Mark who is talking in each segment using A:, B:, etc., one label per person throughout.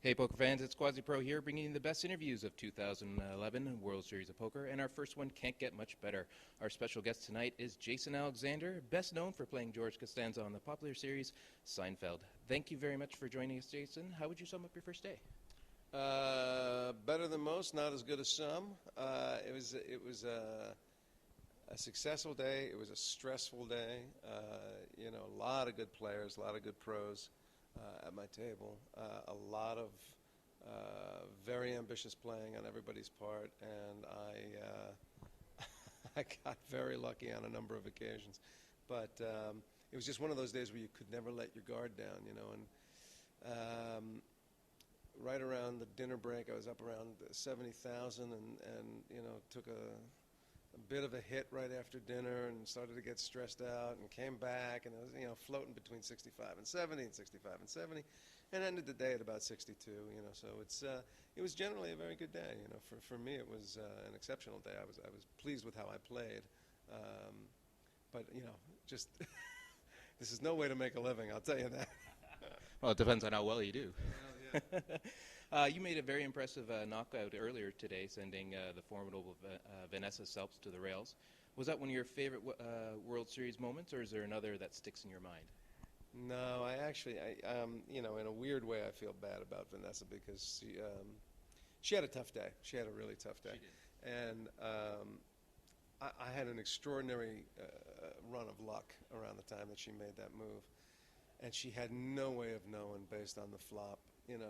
A: Hey poker fans, it's QuasiPro here bringing you the best interviews of 2011 World Series of Poker, and our first one can't get much better. Our special guest tonight is Jason Alexander, best known for playing George Costanza on the popular series Seinfeld. Thank you very much for joining us, Jason. How would you sum up your first day?
B: Better than most, not as good as some. It was a successful day. It was a stressful day. A lot of good players, a lot of good pros at my table. A lot of very ambitious playing on everybody's part, and I got very lucky on a number of occasions. But it was just one of those days where you could never let your guard down, and right around the dinner break, I was up around 70,000, and took a bit of a hit right after dinner, and started to get stressed out, and came back, and I was floating between 65 and 70, and 65 and 70, and ended the day at about 62. So it was generally a very good day. For me, it was an exceptional day. I was pleased with how I played, but just this is no way to make a living, I'll tell you that.
A: Well, it depends on how well you do.
B: Well, yeah.
A: You made a very impressive knockout earlier today, sending the formidable Vanessa Selps to the rails. Was that one of your favorite World Series moments, or is there another that sticks in your mind?
B: No, I actually, in a weird way, I feel bad about Vanessa because she had a tough day. She had a really tough day.
A: She did.
B: And I had an extraordinary run of luck around the time that she made that move. And she had no way of knowing based on the flop.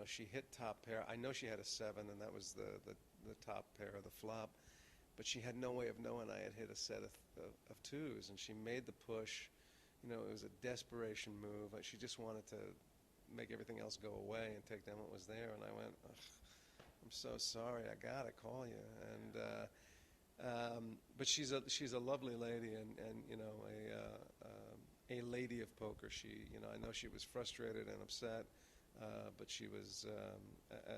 B: She hit top pair. I know she had a 7, and that was the top pair of the flop. But she had no way of knowing I had hit a set of 2s, and she made the push. It was a desperation move. She just wanted to make everything else go away and take down what was there. And I went, I'm so sorry. I gotta call you. And but she's a lovely lady, and a lady of poker. I know she was frustrated and upset, but she was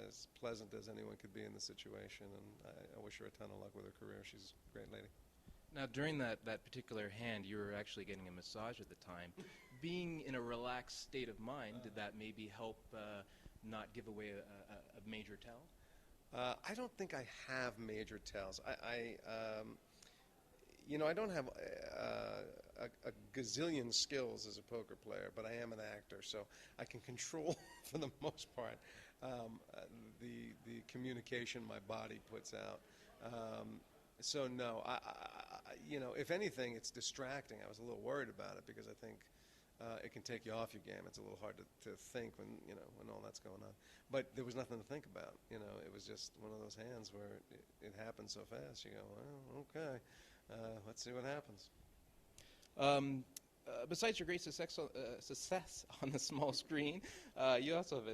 B: as pleasant as anyone could be in the situation, and I wish her a ton of luck with her career. She's a great lady.
A: Now, during that particular hand, you were actually getting a massage at the time. Being in a relaxed state of mind, did that maybe help not give away a major tell?
B: I don't think I have major tells. I don't have a gazillion skills as a poker player, but I am an actor, so I can control, for the most part, the communication my body puts out. So no, if anything, it's distracting. I was a little worried about it because I think it can take you off your game. It's a little hard to think when all that's going on. But there was nothing to think about. It was just one of those hands where it happened so fast. You go, well, okay. Let's see what happens.
A: Besides your great success on the small screen, you also have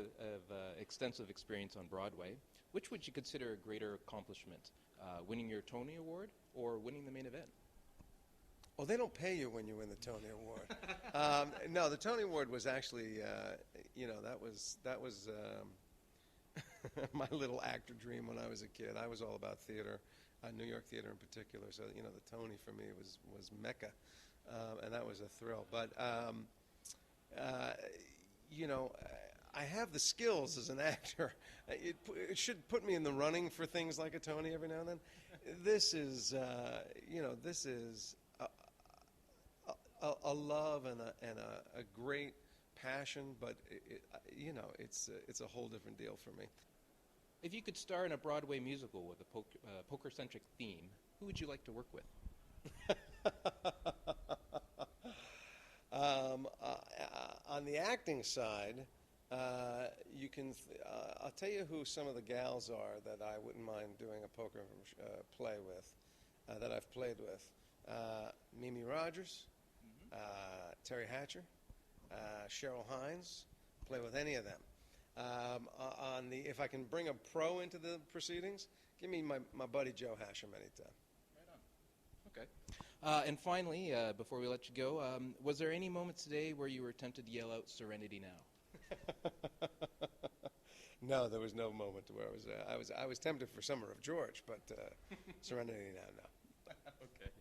A: extensive experience on Broadway. Which would you consider a greater accomplishment, winning your Tony Award or winning the main event?
B: Well, they don't pay you when you win the Tony Award. No, the Tony Award was actually, that was my little actor dream when I was a kid. I was all about theater. New York theater in particular, so the Tony for me was Mecca, and that was a thrill. But I have the skills as an actor. It should put me in the running for things like a Tony every now and then. This is a love and a great passion, but it's a whole different deal for me.
A: If you could star in a Broadway musical with a poker-centric theme, who would you like to work with?
B: On the acting side, you can. I'll tell you who some of the gals are that I wouldn't mind doing a poker play with, that I've played with. Mimi Rogers, Terry Hatcher, Cheryl Hines. Play with any of them. If I can bring a pro into the proceedings, give me my buddy Joe Hashem anytime.
A: Right on. Okay. And finally, before we let you go, was there any moments today where you were tempted to yell out "Serenity now"?
B: No, there was no moment where I was tempted for Summer of George, but Serenity now, no.
A: Okay.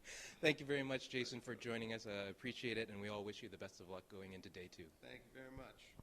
A: Thank you very much, Jason, for joining us. I appreciate it, and we all wish you the best of luck going into day 2.
B: Thank you very much.